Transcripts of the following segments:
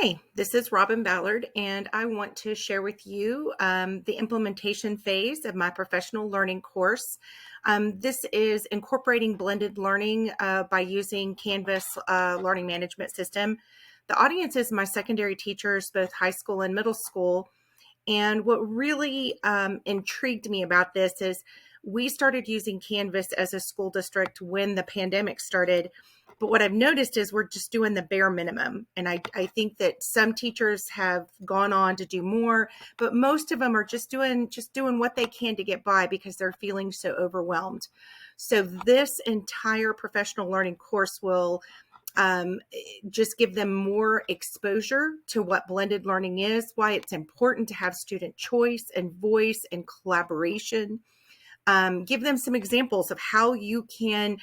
Hi, this is Robin Ballard, and I want to share with you the implementation phase of my professional learning course. This is incorporating blended learning by using Canvas learning management system. The audience is my secondary teachers, both high school and middle school. And what really intrigued me about this is we started using Canvas as a school district when the pandemic started. But what I've noticed is we're just doing the bare minimum. And I think that some teachers have gone on to do more, but most of them are just doing what they can to get by because they're feeling so overwhelmed. So this entire professional learning course will just give them more exposure to what blended learning is, why it's important to have student choice and voice and collaboration. Give them some examples of how you can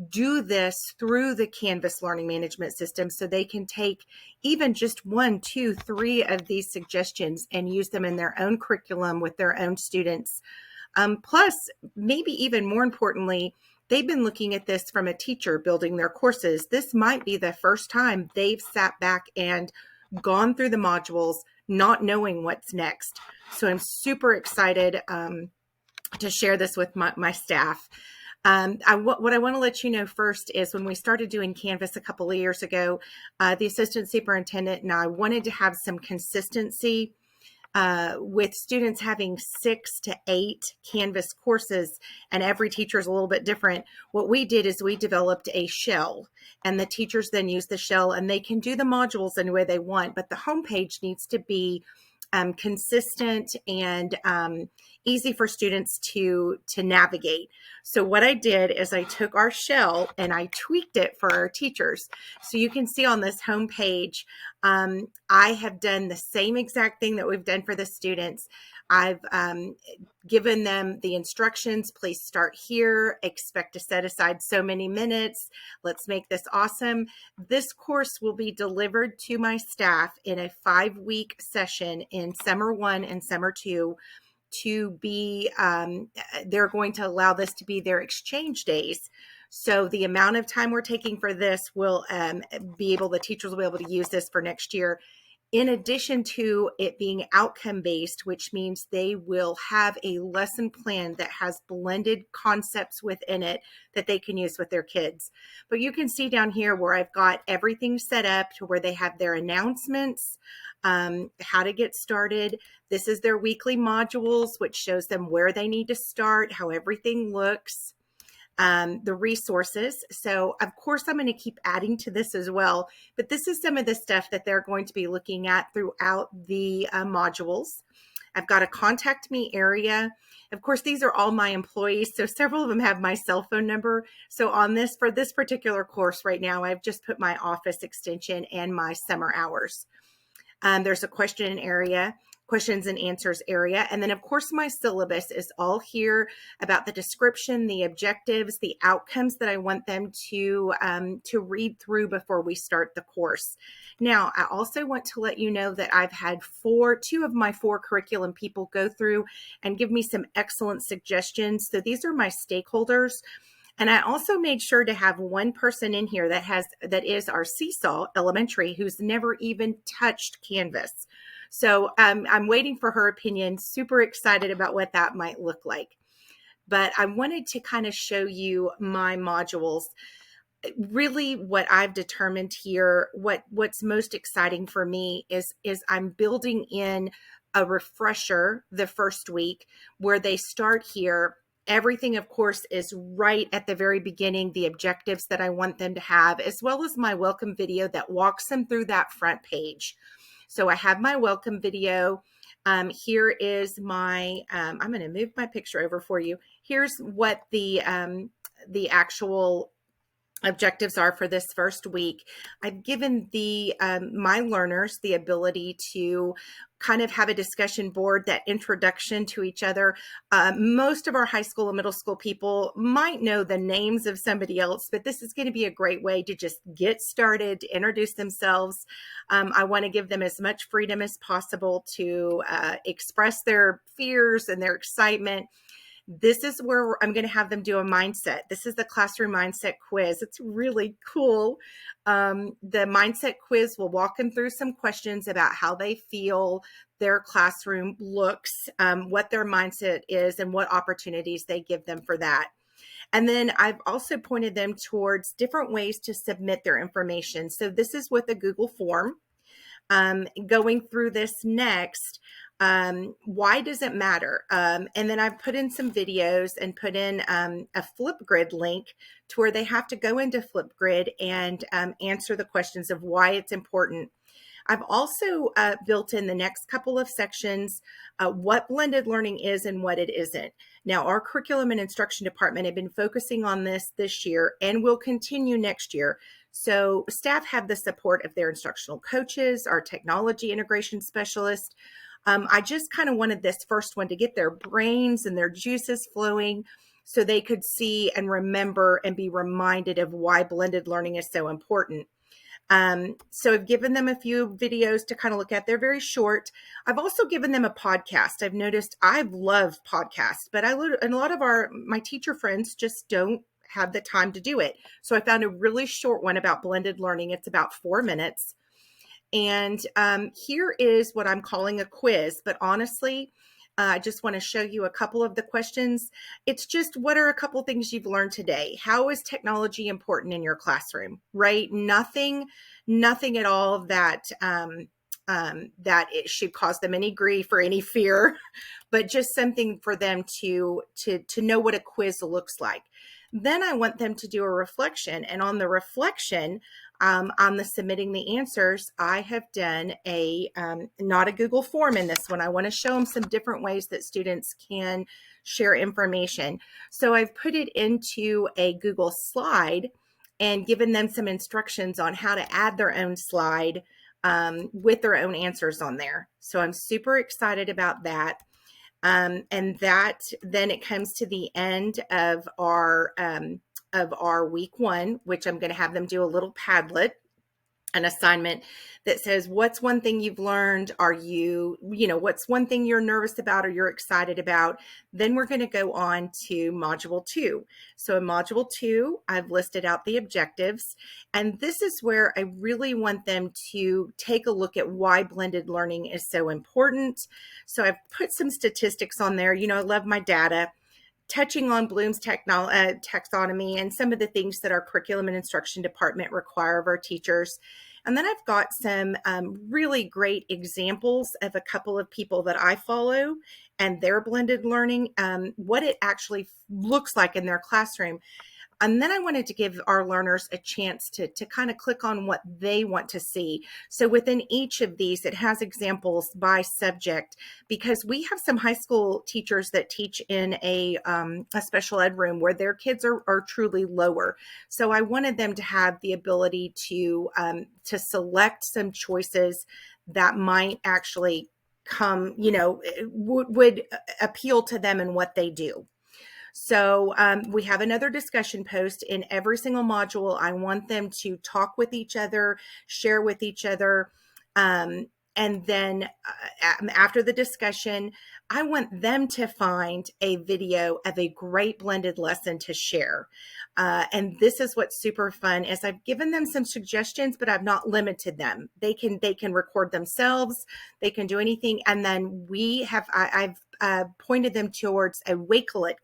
do this through the Canvas learning management system so they can take even just 1, 2, 3 of these suggestions and use them in their own curriculum with their own students. Plus, maybe even more importantly, they've been looking at this from a teacher building their courses. This might be the first time they've sat back and gone through the modules, not knowing what's next. So I'm super excited to share this with my staff. What I want to let you know first is when we started doing Canvas a couple of years ago, the assistant superintendent and I wanted to have some consistency with students having 6 to 8 Canvas courses, and every teacher is a little bit different. What we did is we developed a shell, and the teachers then use the shell, and they can do the modules any way they want, but the homepage needs to be consistent and easy for students to navigate. So what I did is I took our shell and I tweaked it for our teachers. So you can see on this home page, I have done the same exact thing that we've done for the students. I've given them the instructions. Please start here. Expect to set aside so many minutes. Let's make this awesome. This course will be delivered to my staff in a 5-week session in summer 1 and summer 2 to be, they're going to allow this to be their exchange days. So the amount of time we're taking for this will the teachers will be able to use this for next year. In addition to it being outcome-based, which means they will have a lesson plan that has blended concepts within it that they can use with their kids. But you can see down here where I've got everything set up to where they have their announcements, how to get started. This is their weekly modules, which shows them where they need to start, how everything looks. The resources. So of course, I'm going to keep adding to this as well, but this is some of the stuff that they're going to be looking at throughout the modules. I've got a contact me area. Of course, these are all my employees, so several of them have my cell phone number. So on this, for this particular course right now, I've just put my office extension and my summer hours. There's a questions and answers area. And then of course my syllabus is all here about the description, the objectives, the outcomes that I want them to read through before we start the course. Now, I also want to let you know that I've had 2 of my 4 curriculum people go through and give me some excellent suggestions. So these are my stakeholders. And I also made sure to have one person in here that is our Seesaw Elementary, who's never even touched Canvas. So I'm waiting for her opinion, super excited about what that might look like. But I wanted to kind of show you my modules. Really what I've determined here, what's most exciting for me is I'm building in a refresher the first week where they start here. Everything, of course, is right at the very beginning, the objectives that I want them to have, as well as my welcome video that walks them through that front page. So I have my welcome video. Here is my, I'm going to move my picture over for you. Here's what the actual objectives are for this first week. I've given my learners the ability to kind of have a discussion board, that introduction to each other. Most of our high school and middle school people might know the names of somebody else, but this is going to be a great way to just get started, to introduce themselves. I want to give them as much freedom as possible to express their fears and their excitement. This is where I'm going to have them do a mindset. This is the classroom mindset quiz. It's really cool. The mindset quiz will walk them through some questions about how they feel their classroom looks, what their mindset is, and what opportunities they give them for that. And then I've also pointed them towards different ways to submit their information. So this is with a Google form. Going through this next, why does it matter? And then I've put in some videos and put in a Flipgrid link to where they have to go into Flipgrid and answer the questions of why it's important. I've also built in the next couple of sections what blended learning is and what it isn't. Now, our curriculum and instruction department have been focusing on this year and will continue next year. So staff have the support of their instructional coaches, our technology integration specialist. I just kind of wanted this first one to get their brains and their juices flowing so they could see and remember and be reminded of why blended learning is so important. So I've given them a few videos to kind of look at. They're very short. I've also given them a podcast. I've noticed I love podcasts, but and a lot of my teacher friends just don't have the time to do it. So I found a really short one about blended learning. It's about 4 minutes. And here is what I'm calling a quiz, but honestly, I just want to show you a couple of the questions. It's just, what are a couple things you've learned today? How is technology important in your classroom, right? Nothing at all that that it should cause them any grief or any fear, but just something for them to know what a quiz looks like. Then I want them to do a reflection, and on the reflection, on the submitting the answers, I have done a not a Google form in this one. I want to show them some different ways that students can share information. So I've put it into a Google slide and given them some instructions on how to add their own slide with their own answers on there. So I'm super excited about that. And that then it comes to the end of our week 1, which I'm going to have them do a little Padlet, an assignment that says, what's one thing you've learned? What's one thing you're nervous about or you're excited about? Then we're going to go on to module 2. So in module 2, I've listed out the objectives, and this is where I really want them to take a look at why blended learning is so important. So I've put some statistics on there. I love my data, touching on Bloom's taxonomy and some of the things that our curriculum and instruction department require of our teachers. And then I've got some really great examples of a couple of people that I follow and their blended learning, what it actually looks like in their classroom. And then I wanted to give our learners a chance to kind of click on what they want to see. So within each of these, it has examples by subject, because we have some high school teachers that teach in a special ed room where their kids are truly lower. So I wanted them to have the ability to select some choices that might actually come, would appeal to them and what they do. So we have another discussion post in every single module. I want them to talk with each other, share with each other. And then after the discussion, I want them to find a video of a great blended lesson to share. And this is what's super fun is I've given them some suggestions, but I've not limited them. They can record themselves. They can do anything. And then I've pointed them towards a Wakelet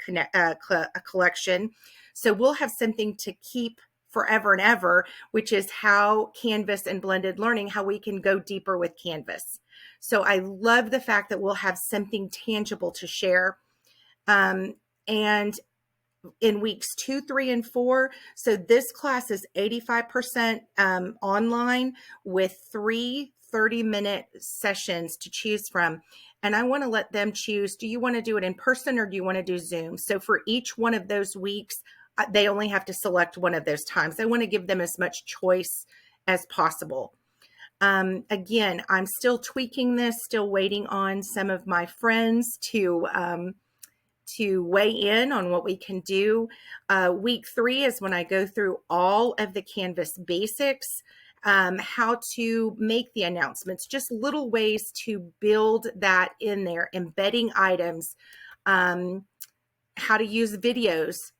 collection. So we'll have something to keep forever and ever, which is how Canvas and blended learning, how we can go deeper with Canvas. So I love the fact that we'll have something tangible to share. And in weeks 2, 3, and 4, so this class is 85% online with 3 30-minute sessions to choose from. And I want to let them choose, do you want to do it in person or do you want to do Zoom? So for each one of those weeks, they only have to select one of those times. I want to give them as much choice as possible. Again, I'm still tweaking this, still waiting on some of my friends to weigh in on what we can do. Week 3 is when I go through all of the Canvas basics, how to make the announcements, just little ways to build that in there, embedding items, how to use videos.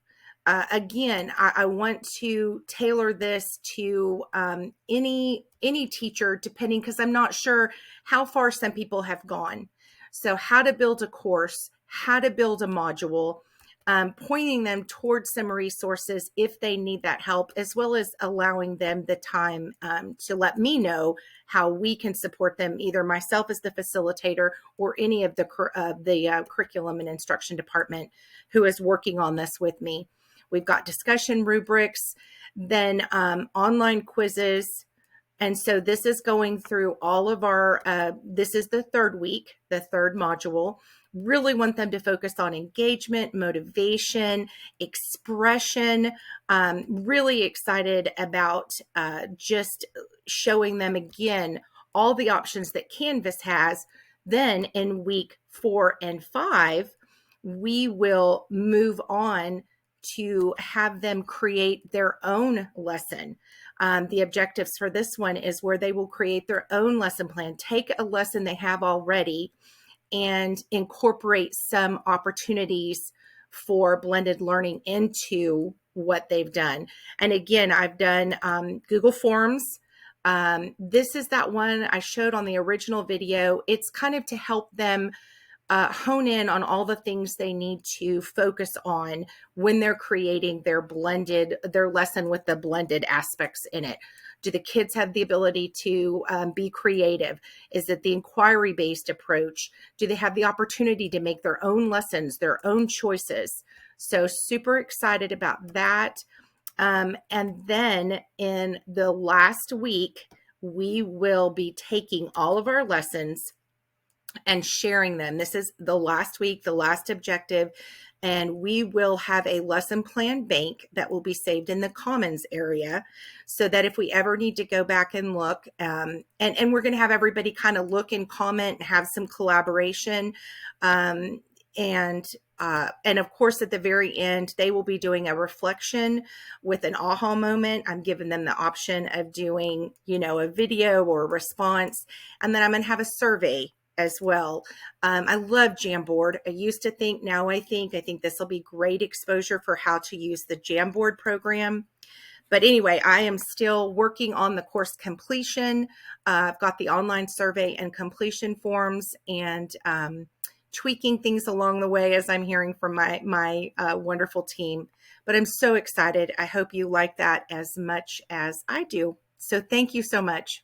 Again, I want to tailor this to any teacher, depending, because I'm not sure how far some people have gone. So how to build a course, how to build a module, pointing them towards some resources if they need that help, as well as allowing them the time to let me know how we can support them, either myself as the facilitator or any of the curriculum and instruction department who is working on this with me. We've got discussion rubrics, then online quizzes. And so this is going through all of our, this is the third week, the third module. Really want them to focus on engagement, motivation, expression. Really excited about just showing them again all the options that Canvas has. Then in week 4 and 5, we will move on to have them create their own lesson. The objectives for this one is where they will create their own lesson plan, take a lesson they have already and incorporate some opportunities for blended learning into what they've done. And again, I've done Google Forms. This is that one I showed on the original video. It's kind of to help them hone in on all the things they need to focus on when they're creating their lesson with the blended aspects in it. Do the kids have the ability to be creative? Is it the inquiry-based approach? Do they have the opportunity to make their own lessons, their own choices? So super excited about that. And then in the last week, we will be taking all of our lessons and sharing them. This is the last week, the last objective, and we will have a lesson plan bank that will be saved in the Commons area so that if we ever need to go back and look, and we're going to have everybody kind of look and comment and have some collaboration. And of course, at the very end, they will be doing a reflection with an aha moment. I'm giving them the option of doing, a video or a response. And then I'm going to have a survey as well. I love Jamboard. I used to think, now I think this will be great exposure for how to use the Jamboard program. But anyway, I am still working on the course completion. I've got the online survey and completion forms, and tweaking things along the way as I'm hearing from my wonderful team. But I'm so excited. I hope you like that as much as I do. So thank you so much.